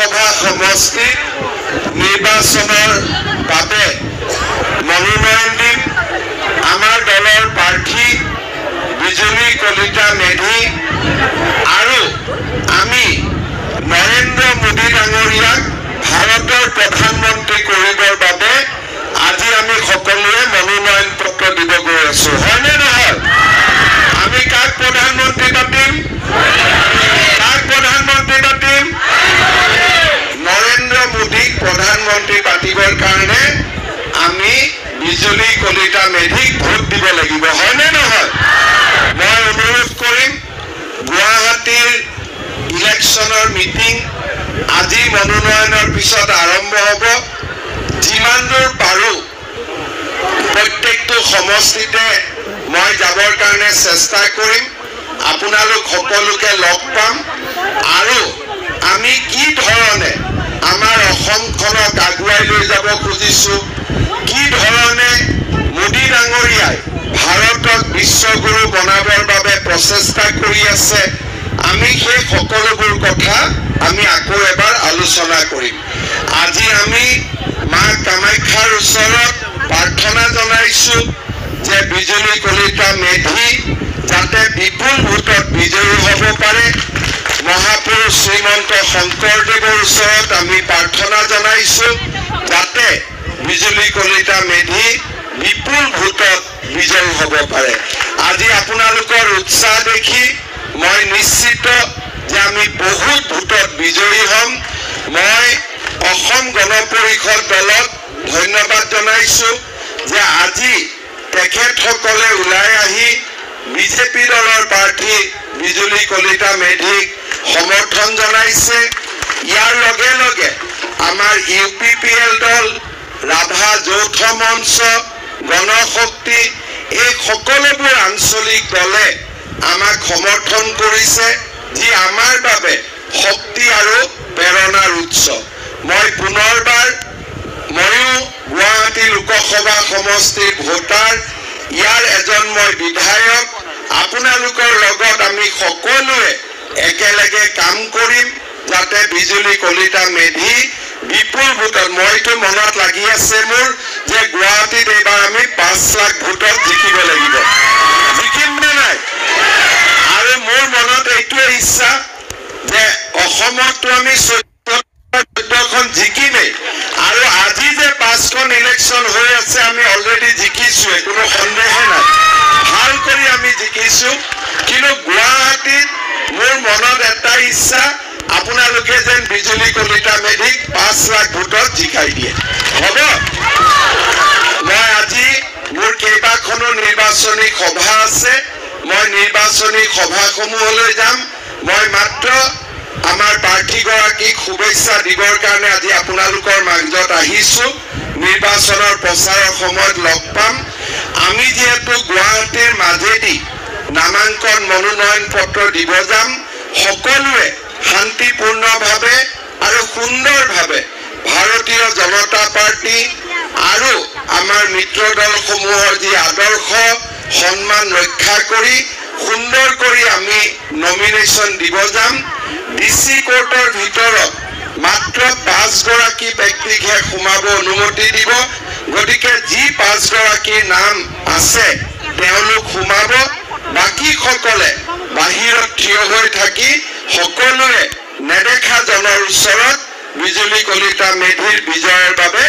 লোকসভা সমষ্টি নিৰ্বাচনৰ বাবে মনোনয়ন দিম। আমাৰ দলৰ প্ৰাৰ্থী বিজুলী কলিতা মেধি আৰু আমি নৰেন্দ্ৰ মোদী ডাঙৰীয়াক ভাৰতৰ প্ৰধানমন্ত্ৰী কৰিবৰ বাবে আজি আমি সকলোৱে মনোনয়ন পত্ৰ দিব গৈ আছো। হয়নে নহয়? আমি কাক প্ৰধানমন্ত্ৰী পাতিম? কাক প্ৰধানমন্ত্ৰী পাতিম? নৰেন্দ্ৰ মোদীক প্ৰধানমন্ত্ৰী পাতিবৰ কাৰণে আমি বিজুলী কলিতা মেধিক ভোট দিব লাগিব। হয়নে নহয়? মই অনুৰোধ কৰিম গুৱাহাটীৰ ইলেকশ্যনৰ মিটিং আজি মনোনয়নৰ পিছত আৰম্ভ হ'ব। যিমান দূৰ পাৰোঁ প্ৰত্যেকটো সমষ্টিতে মই যাবৰ কাৰণে চেষ্টা কৰিম। আপোনালোক সকলোকে লগ পাম আৰু আমি কি ধৰণে আমাৰ অসমখনক আগুৱাই লৈ যাব খুজিছোঁ, কি ধৰণে মোদী ডাঙৰীয়াই ভাৰতক বিশ্বগুৰু বনাবৰ বাবে প্ৰচেষ্টা কৰি আছে, আমি সেই সকলোবোৰ কথা আমি আকৌ এবাৰ আলোচনা কৰিম। আজি আমি মা কামাখ্যাৰ ওচৰত প্ৰাৰ্থনা জনাইছোঁ যে বিজুলী কলিতা মেধি যাতে বিপুল ভোটত বিজয়ী হ'ব পাৰে। মহাপুৰুষ শ্ৰীমন্ত শংকৰদেৱৰ ওচৰত আমি প্ৰাৰ্থনা জনাইছোঁ যাতে বিজুলী কলিতা মেধি বিপুল ভোটত বিজয়ী হ'ব পাৰে। আজি আপোনালোকৰ উৎসাহ দেখি মই নিশ্চিত যে আমি বহুত ভোটত বিজয়ী হ'ম। মই অসম গণ পৰিষদ দলক ধন্যবাদ জনাইছোঁ যে আজি তেখেতসকলে ওলাই আহি বিজেপি দলৰ প্ৰাৰ্থী বিজুলী কলিতা মেধিক সমৰ্থন জনাইছে। ইয়াৰ লগে লগে আমাৰ UPPL দল, ৰাভা যৌথ মঞ্চ, গণশক্তি এই সকলোবোৰ আঞ্চলিক দলে আমাক সমৰ্থন কৰিছে, যি আমাৰ বাবে শক্তি আৰু প্ৰেৰণাৰ উৎস। মই পুনৰবাৰ ময়ো গুৱাহাটী লোকসভা সমষ্টিৰ ভোটাৰ, ইয়াৰ এজন মই বিধায়ক। আপোনালোকৰ লগত আমি সকলোৱে একেলগে কাম কৰিম যাতে বিজুলী কলিতা মেধি বিপুল ভোটত, মইতো মনত লাগি আছে মোৰ যে গুৱাহাটীত এইবাৰ আমি 5 লাখ ভোটত জিকিব লাগিব। জিকিম নে নাই? আৰু মোৰ মনত এইটোৱে ইচ্ছা যে অসমতো আমি 14খন জিকিমেই। আৰু আজি যে 5খন ইলেকশ্যন হৈ আছে আমি অলৰেডি জিকিছোৱে, কোনো সন্দেহ নাই, ভাল কৰি আমি জিকিছোঁ। কিন্তু গুৱাহাটীত মোৰ মনত এটা ইচ্ছা, আপোনালোকে যেন বিজুলী কলিতা মেধিক 5 লাখ ভোটত জিকাই দিয়ে। হ'ব? মই আজি মোৰ কেইবাখনো নিৰ্বাচনী সভা আছে, মই নিৰ্বাচনী সভাসমূহলৈ যাম। মই মাত্ৰ আমাৰ প্ৰাৰ্থীগৰাকীক শুভেচ্ছা দিবৰ কাৰণে আজি আপোনালোকৰ মাজত আহিছোঁ। নিৰ্বাচনৰ প্ৰচাৰৰ সময়ত লগ পাম। আমি যিহেতু গুৱাহাটীৰ মাজেদি নামাংকন মনোনয়ন পত্ৰ দিব যাম, সকলোৱে শান্তিপূৰ্ণভাৱে আৰু সুন্দৰভাৱে ভাৰতীয় জনতা পাৰ্টি আৰু আমাৰ মিত্ৰ দলসমূহৰ যি আদৰ্শ সন্মান ৰক্ষা কৰি সুন্দৰ কৰি আমি নমিনেশ্যন দিব যাম। DC কোৰ্টৰ ভিতৰত মাত্ৰ 5 গৰাকী ব্যক্তিকহে সোমাব অনুমতি দিব। গতিকে যি 5 গৰাকীৰ নাম আছে তেওঁলোক সোমাব, বাকীসকলে বাহিৰত থিয় হৈ থাকি সকলোৱে নেদেখা জনৰ ওচৰত বিজুলী কলিতা মেধিৰ বিজয়ৰ বাবে